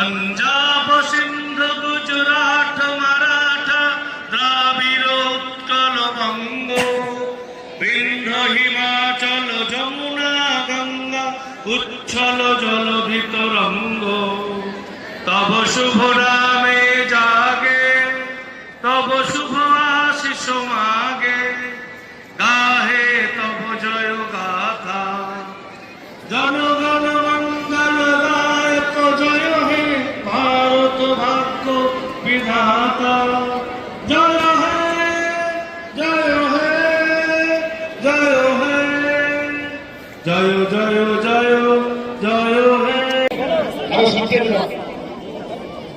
पंजाब सिंध गुजरात मराठा द्राविड़ उत्कल बंग विंध्य हिमाचल जमुना गंगा उच्छल जल तरंग तब शुभ नामे जागे तब शुभ आशीष मागे गाहे तब जय गाथा जनगण मंगल गायक जय हे भारत भाग्य विधाता जय हे जय हे जय हे जय जय जय जय हे আমি সত্যি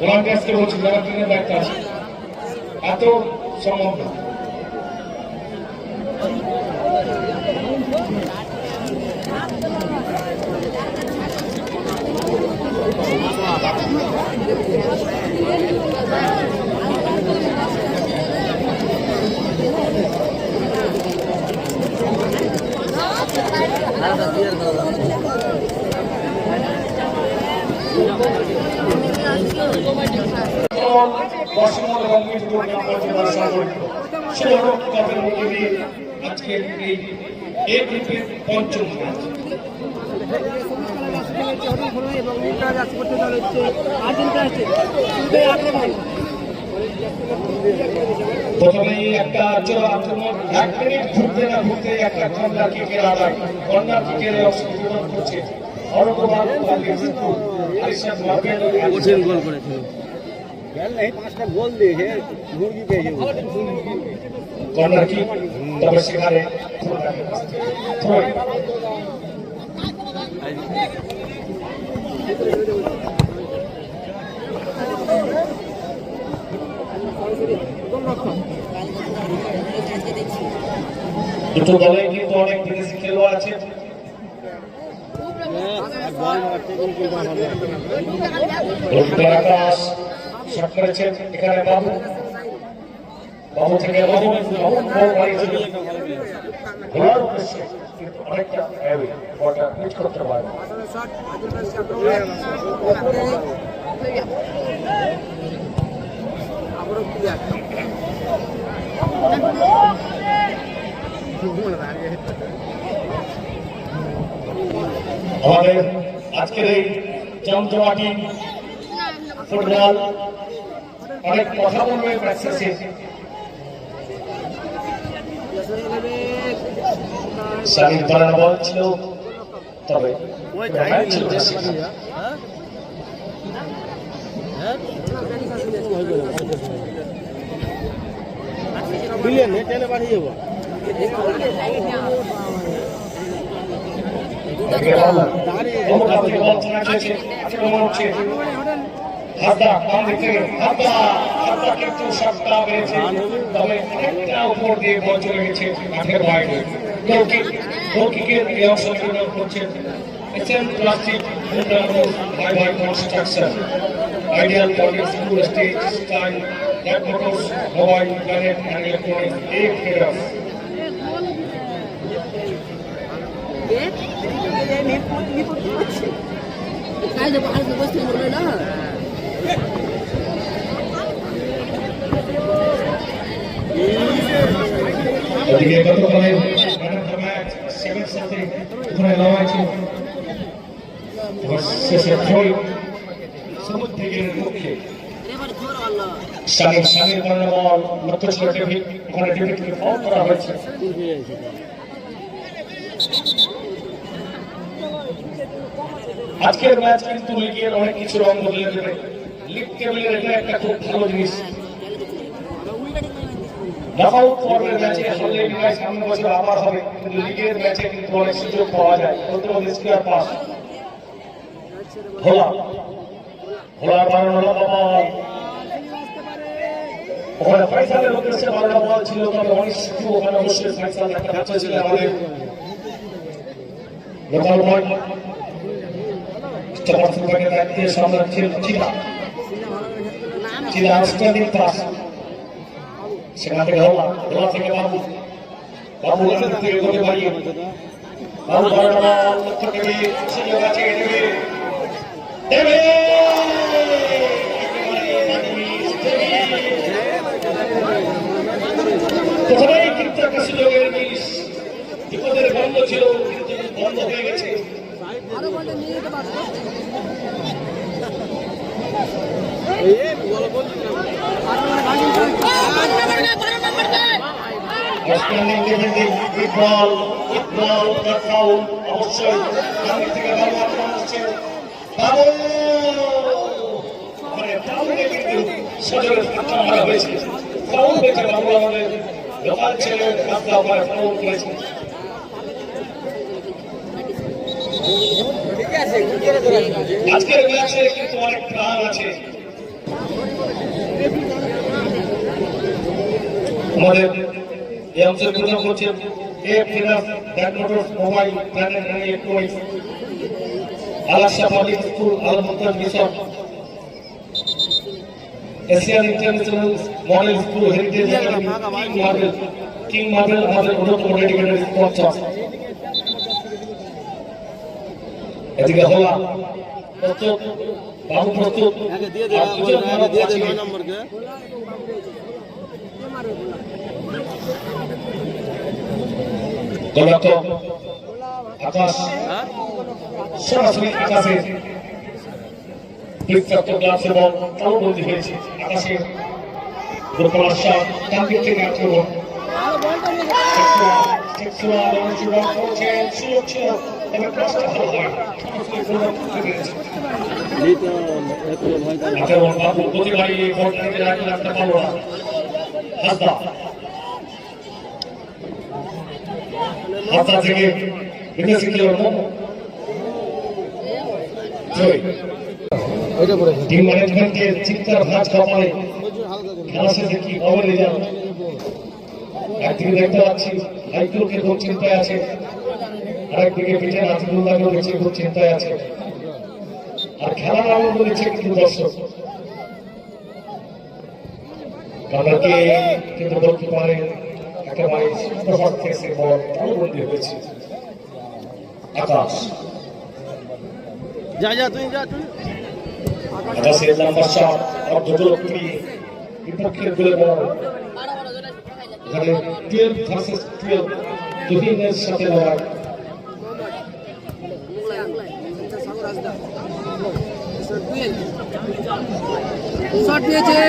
ওনার কাছে বলছি যারা ট্রেনে দায়িত্ব আছে এত সম্ভব না আজকে এই গ্রুপের পঞ্চম ম্যাচ প্রথমেই একটা আক্রমণ 1 মিনিট ঘুরতে না ঘুরতে একটা কর্নার কিকের আদায় কর্নার কিকের অংশগ্রহণ করছে অরঙ্গবাদ আরিশাদ মার্বেল কঠিন গোল করেছিল গেল নাই 5টা গোল দিয়েছে মুরগি পেয়েছে কর্নার কিক তবে সেখানে দুটো দলে কিন্তু অনেক বিদেশি খেলোয়াড় আছে আকাশ শট করেছেন এখানে বাবু বাবু থেকে অনেকটা পিচ করতে পারে আমাদের আজকের এই জমজমাটি ফুটবল অনেক কথা বলবে ম্যাচ শেষে শারীরিক বাড়ানো বল ছিল তবে কিন্তু সপ্তাহ পেয়েছে তবে অনেকটা উপর দিয়ে বল চলে গেছে মাঠের বাইরে গোলকিকের অংশগ্রহণ করছেন SM plastic bye bye construction ideal politic school stage style that motors mobile planet and electronics এই ট্রেডার্স ওদিকে গতকালে ম্যান অফ দ্য ম্যাচ 7 সাথে ওখানে লড়াই ছিল শেষে থ্রোই সমুদ্র থেকে পক্ষে শামির বল লক্ষ্য ছেড়ে ওখানে ডিফেন্ডকে ফাউল করা হয়েছে আজকের ম্যাচ কিন্তু লিগের অনেক কিছু রং বদলে দেবে লিগ টেবিলের এটা একটা খুব ভালো জিনিস নকআউট পর্বের ম্যাচে হারলে বিদায় সামনে বছর আবার হবে কিন্তু লিগের ম্যাচে কিন্তু অনেক সুযোগ পাওয়া যায় প্রথম স্কোয়ার পাস ভোলা বানানো বল ওখানে ফাইসালের উদ্দেশ্যে বানানো বল ছিল তবে অনেক সুযোগ ওখানে অবশ্যই ফাইসাল একটা বাচ্চা ছিল আমাদের লোকাল বল স্টপারসুপাকে দায়িত্বে সম্রাট ছিল চিলা আউটস্ট্যান্ডিং পাস সেখান থেকে ভোলা থেকে বাবু থেকে গোলে বাড়িয়ে বাবু বানানো বল লক্ষ্য থেকে সুযোগ আছে দেবে বন্ধ হয়ে গেছে। Outstanding defending, good ball, the foul, অবশ্যই সামনে থেকে ভালো আক্রমণ হচ্ছে। বাবু! মানে ফাউলে কিন্তু সজোরে ধাক্কা মারা হয়েছে। ফাউল হয়েছে বাবু আমাদের লোকাল ছেলে ধাক্কা মারা ফাউল করেছে। আজকের ম্যাচে কিন্তু অনেক প্রাণ আছে। আমাদের এই অংশের প্রথম করছেন finance bank motors mobile planet electronics Alasa public school আলমুদ্দান mission Asian international model school heritage academy king marble আমাদের অন্যতম ডেডিকেটেড স্পন্সর। এদিকে হলা প্রস্তুত, বাবু প্রস্তুত, গোলরক্ষক আকাশ সরাসরি আকাশে ফ্লিপফ্লপ গ্লাভস এবং তালুবন্দি হয়েছে। আকাশে গোলরক্ষক টার্গেট থেকে আক্রমণ প্রতিবারই রাখতে পারল না। হাসদা হাসদা থেকে বিদেশি খেলোয়াড় টিম ম্যানেজমেন্টকে চিৎকার ভাঁজ কমায় খেলা শেষে কি খবর নিয়ে যান। একদিকে দেখতে পাচ্ছি হাইকুলকে খুব চিন্তায় আছে, আরেকদিকে পিঠে নাজিবুল্লাহকেও দেখছি খুব চিন্তায় আছে, আর খেলার আনন্দ নিচ্ছে কিন্তু দর্শক। তাদেরকে কিন্তু গোলকিপারে একেবারে সুন্দর ফেসে বল তালুবন্দি হয়েছে। আকাশ আকাশের নাম্বার 7 অর্ধগোলকটি বিপক্ষের গোলে বল। এখানে 12 ভার্সেস 12 তুহিনের সাথে লড়াই। শট নিয়েছে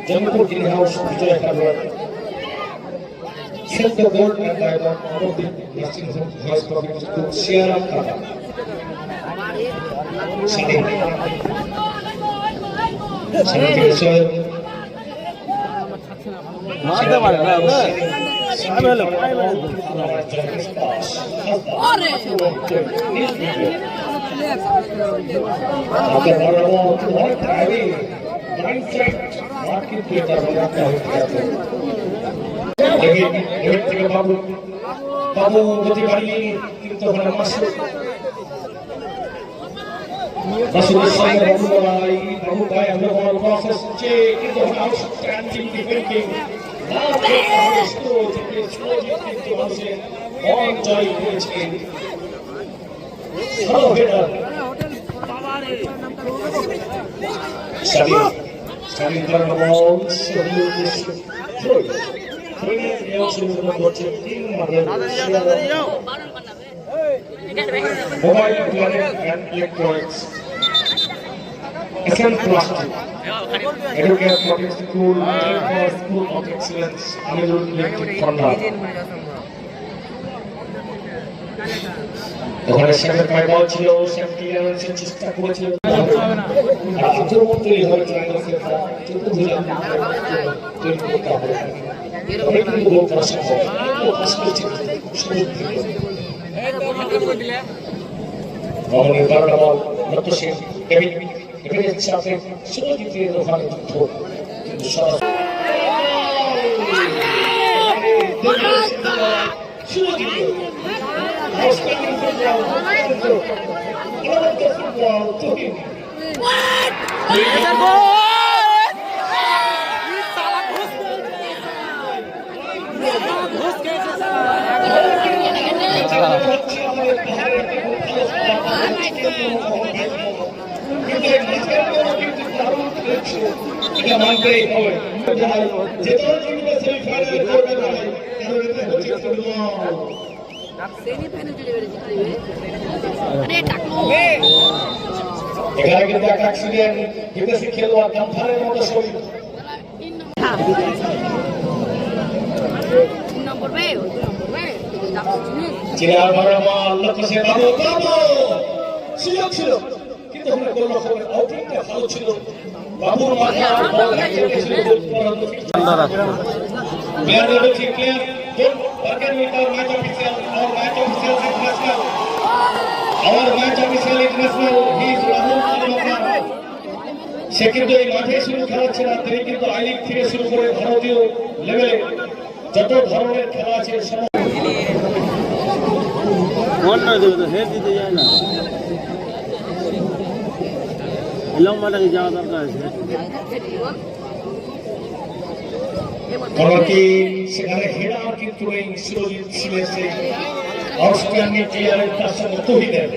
জঙ্গপুর গ্রিন হাউস বিজয় খেলোয়াড় set the goal and diamond out of the lasting voice public to share up Kata. মারতে পারে না আমি হলো বাবু বাবু গতি বাড়িয়ে কিন্তু মাসুদের সঙ্গে বাবু লড়াই, বাবু ভাই আমরা বড় প্রসেস হচ্ছে কিন্তু আউটস্ট্যান্ডিং ডিফেন্ডিং কিন্তু মানুষের মন জয় করেছে। ভালো হেডার স্টার্টিং করার বল mobile planet and electronics SM plastic educate public school school of excellence Amirul electric ফান্ডার। ওখানে সেভেন বাই বল ছিল, সেভেন ক্লিয়ারেন্সের চেষ্টা করেছিল আর আক্রমণ তৈরি হবে ট্রায়াঙ্গেল তৈরি করতে হবে। কিন্তু গোল করা সম্ভব মোহাম্মদের 12টা বল লক্ষ্য সেন এভিডেন্স সাথে সুযোগিতের ওখানে যুদ্ধ কিন্তু এটা মানতেই হবে যে তোর টিমকে সেমিফাইনালে করবে না কারণ এটা হচ্ছে ফুটবল। এখানে কিন্তু একটা অ্যাক্সিডেন্ট বিদেশি খেলোয়াড় গামফারের মতো শরীর চিরার মারামা লক্ষ্য সে বাবু বাবু সুযোগ ছিল কিন্তু আমরা গোল লক্ষ্য আউটিংটা ভালো ছিল বাবুর মাথা বল লাগিয়ে ছিল প্লেয়ার লেভেল ঠিক player good working with our match official international our match official international he is Rahul Almakar সে কিন্তু এই মাঠে শুরু খেলাচ্ছে না তিনি কিন্তু আই লিগ থেকে শুরু করে ভারতীয় লেভেলে যত ধরনের খেলা আছে অন্য দেবে তো হেড দিতে যায় না লম্বাটাকে যাওয়া দরকার আছে কারণ কি সেখানে হেরা কিন্তু এই সুরজিৎ ছিলেন যে অস্ট্রেলিয়ান প্লেয়ারের তার সঙ্গে তহিদের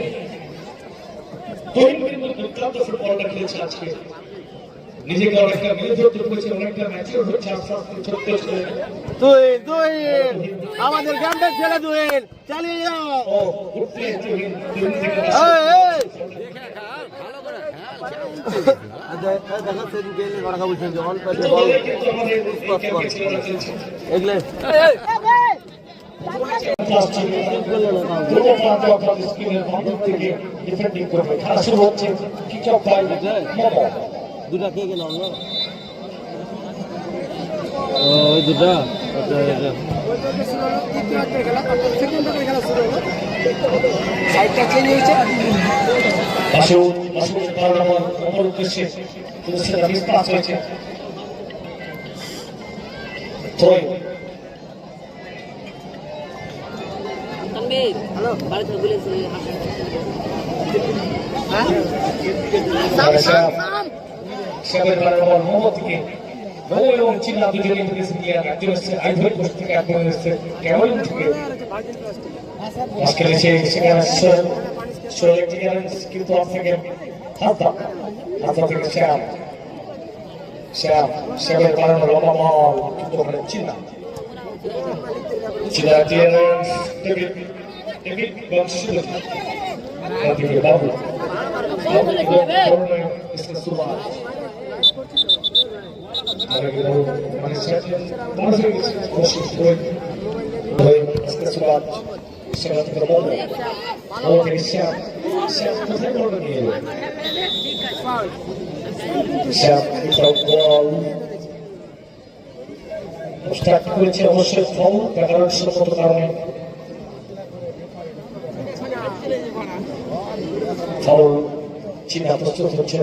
তহিদ কিন্তু দুর্দান্ত ফুটবলটা খেলেছে আজকে নিজেকে অনেকটা বিরোধী করেছে অনেকটা ম্যাচিওর হচ্ছে আস্তে আস্তে ছোট্ট ছেলে তুই আমাদের গ্রামের ছেলে তুই চালিয়ে যাও ও উঠলে তহিদ থেকে দুটা কে গেল ওই দুটা হ্যালো বাড়িতে বলেছি চিন্তা দুজনে আইভরি কোস্ট থেকে একজন এসেছে ক্যামেরুন থেকে খেলেছে সেখানে কিন্তু থেকে হাতা থেকে শ্যামের বানানো লম্বা মাল কিন্তু ওখানে চিন্তা David Bangsuda. David Babu. Mr. Subhash. Mr. Subhash. Mr. Babu. Okay, Sam. Sam, কোথায় বলবেন নিয়ে? Sam, without ball. স্টার্ট করেছে অবশ্যই ফাউল কারণ সঙ্গত কারণে ফাউল চিহ্ন প্রস্তুত হচ্ছে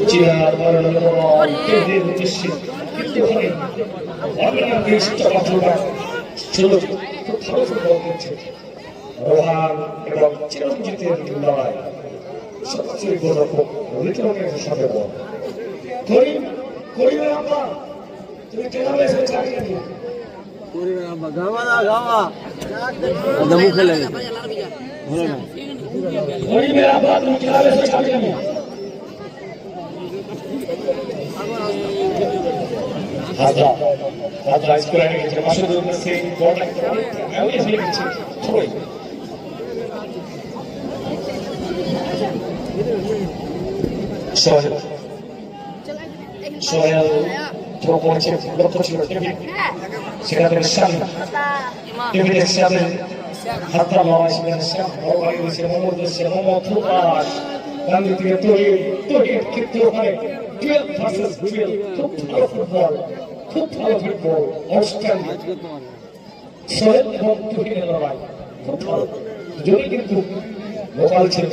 চিরার মারানোর উদ্দেশ্যে কিন্তু রোহান এবং চিরঞ্জিতের লড়াই সবচেয়ে বড় রিটনের সাথে বল করিমের আব্বা তুমি ক্লাবে এসে চাকরি দিও করিমের আব্বা গাওয়া না গাওয়া এটা মুখে লাগে হলো না করিমের আব্বা তুমি ক্লাবে এসে চাকরি দিও হাজরা স্কোয়ারে গেছে মাসুদুর নাসির বল আমি এসে গেছি থোড়ি সোহেল থ্রো করেছে লক্ষ্য ছিল সেটা থেকে সামনে টেবিলের সামনে হাতটা লড়াই সেখানে সামনে লড়াই হয়েছে মোহাম্মদ থ্রোপাস গান্ধী থেকে তৈরি কিন্তু ওখানে ডুয়েল ভার্সেস ডুয়েল খুব ভালো ফুটবল অস্ট্রেলিয়া সোহেল এবং তুহিনের লড়াই খুব ভালো যদি কিন্তু লোকাল ছিল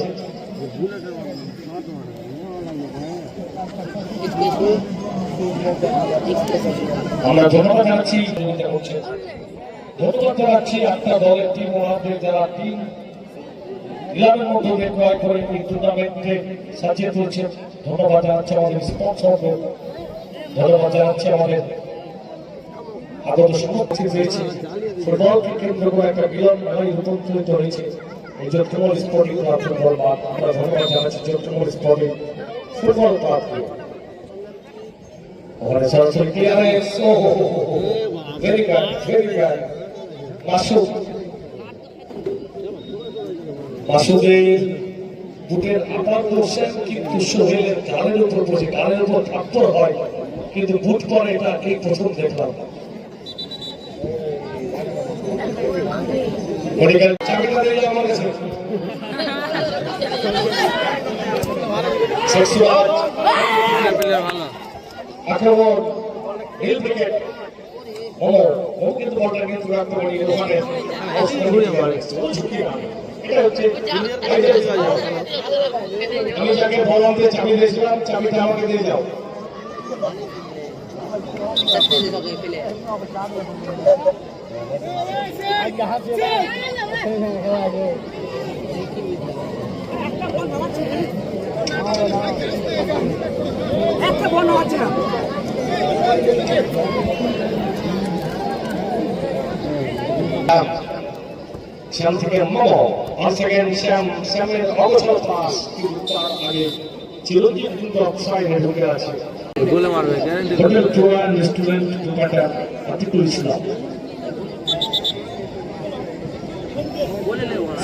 আমরা ধন্যবাদ জানাচ্ছি ধন্যবাদ জানাচ্ছি আপনার দলের টিম ওনাদের যারা টিম ইলামের মধ্যে ক্রয় করে এই টুর্নামেন্টে সাজিয়ে তুলছে ধন্যবাদ জানাচ্ছি আমাদের স্পন্সরদের ধন্যবাদ জানাচ্ছি আমাদের আগত সমর্থক রয়েছে ফুটবলকে কেন্দ্র করে একটা মিলন মেলায় রূপান্তরিত হয়েছে এই যোগমল স্পোর্টিং ক্লাব ফুটবল মাঠ। আমরা ধন্যবাদ জানাচ্ছি যোগমল স্পোর্টিং ফুটবল ক্লাবকে। ওখানে সরাসরি clearance, very good, very good. মাসুদের বুটের আপার পোর্শন কিন্তু সোহেলের গালের উপর পড়ে, গালের উপর থাপ্পড় হয়, কিন্তু বুট পরে এটা এই প্রথম দেখলাম। চাবিটা দিয়ে যাও আমার কাছে। আক্রমণ হিল ক্রিকেট ও কিন্তু বলটা কিন্তু আক্রমণী ওখানে এটা হচ্ছে আমি যাকে বলতে চাবি দিয়েছিলাম, চাবিটা আমাকে দিয়ে যাও। একটা বন্ধ হচ্ছে না। শ্যাম থেকে মোমো, once again শ্যামের অগোছালো পাস, কিন্তু তার আগে চিরঞ্জিত কিন্তু অফসাইডে ঢুকে আছে। গোলে মারবে guarantee. Hotel tour and restaurant দোকানদার আতিকুল ইসলাম,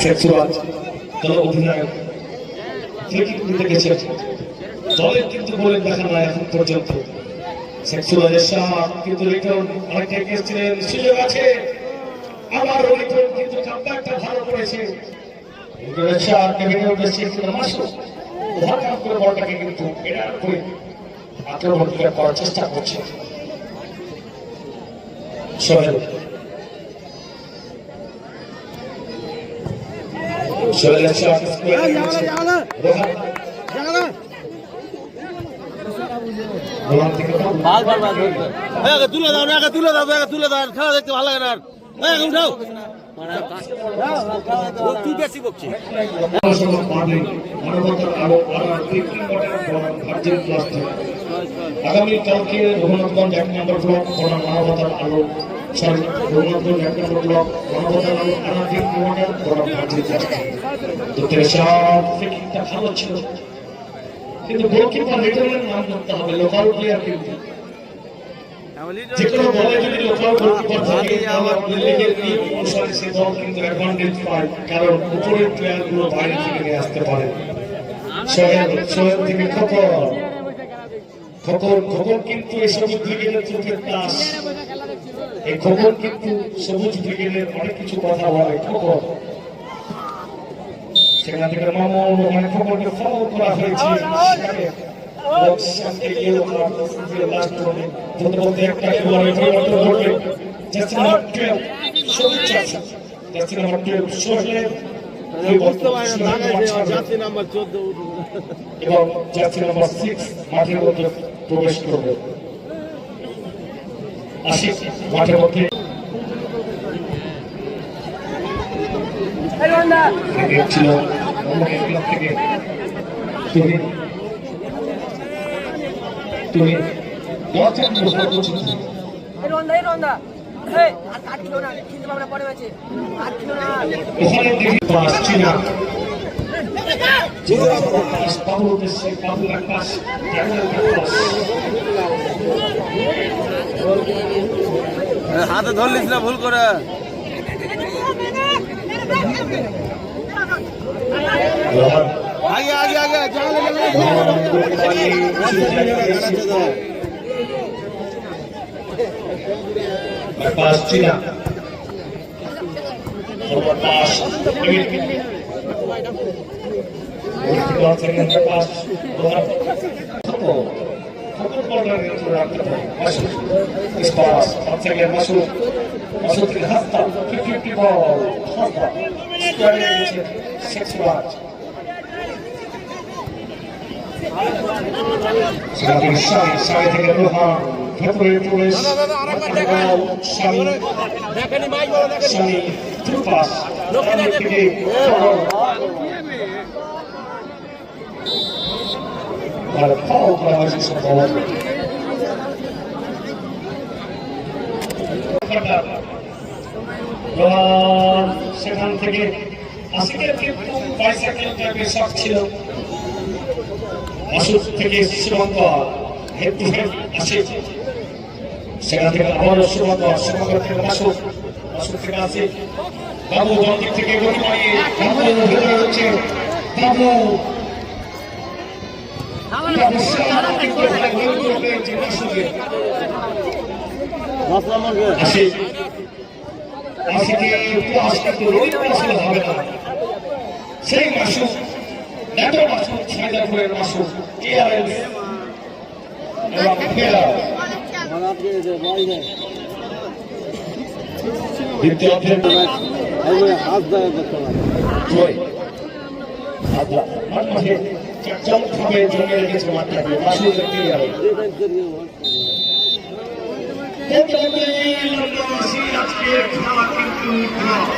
শেখ সুরাজ দল অধিনায়ক ফ্রি কিক নিতে গেছে। দলের কিন্তু গোলের দেখা নাই এখন পর্যন্ত। শেখ সুরাজের শাট কিন্তু রিটার্ন অনেকটা এগিয়েছিলেন, সুযোগ আছে আবার রিটার্ন কিন্তু কামব্যাকটা ভালো করেছে। রিটার্নের শাট ভেঙে উঠেছে কিন্তু মাসুদ ওভারকাম করে বলটাকে কিন্তু এড়ার করে আক্রমণ করার চেষ্টা করছে সোহেল। সোহেলের শাট স্কোয়ারে গেছে রোহান, রোহান থেকে বারবার ধরবে। আগে তুলে দাও, আগে তুলে দাও, আগে তুলে দাও, খেলা দেখতে ভালো লাগে না। আগে উঠাও। তুই বেশি বকছিস। আগামীকালকে রঘুনাথগঞ্জ 1 নম্বর ব্লক মানবতার আলো, সরি রঘুনাথগঞ্জ 1 নম্বর ব্লক মানবতার আলো আনাদিক মডেল ভালো ছিল, কিন্তু গোলকিপার রিটার্নের নাম করতে হবে, লোকাল প্লেয়ার কিন্তু যে কোনো দলে যদি লোকাল গোলকিপার থাকে তাহলে লিগের নিয়ম অনুসারে সে দল কিন্তু অ্যাডভান্টেজ পায়, কারণ উপরের প্লেয়ার গুলো বাইরে থেকে নিয়ে আসতে পারে। সোহেল থেকে খোকন কিন্তু এই সবুজ ব্রিগেডের চোখের তাস, এই খোকন কিন্তু সবুজ ব্রিগেডের অনেক কিছু কথা বলে। খোকন সেখান থেকে মামুন, ওখানে খোকনকে ফলো করা হয়েছে, এবং জার্সি নাম্বার 6 মাঠের মধ্যে প্রবেশ করবে। আশিক মাঠের মধ্যে ছিল থেকে তুমি ওখানে দেখি আসছি না হাতে ধরলিস না ভুল করে। আগে আগে আগে আসছি না Masuk ke hasta 50-50 ball, hasta six yards. Sekarang Sari থেকে রোহান ভেতরে প্রবেশ, Sari through pass, থেকে আর পাও করা হয়েছে সম্ভবত কাটা সেখান থেকে আজকের কিন্তু বাইসাইকেল টাইপের শখ ছিল মাসুদ থেকে সীমান্ত হেড টু হেড আসে সেখান থেকে আবারও সীমান্ত থেকে মাসুদ থেকে আসে বাবু জলদিক থেকে হচ্ছে বাবু আসে সেই মাসুদ নেটো মাসুদ সাইদাপুরের মাসুদ টিআরএস এবং দ্বিতীয় হাত দেয় করতে পারে চমকভাবে জমিয়ে রেখেছে মাঠটাকে মাসুদের টিআরএস আজকের খেলা কিন্তু ভালো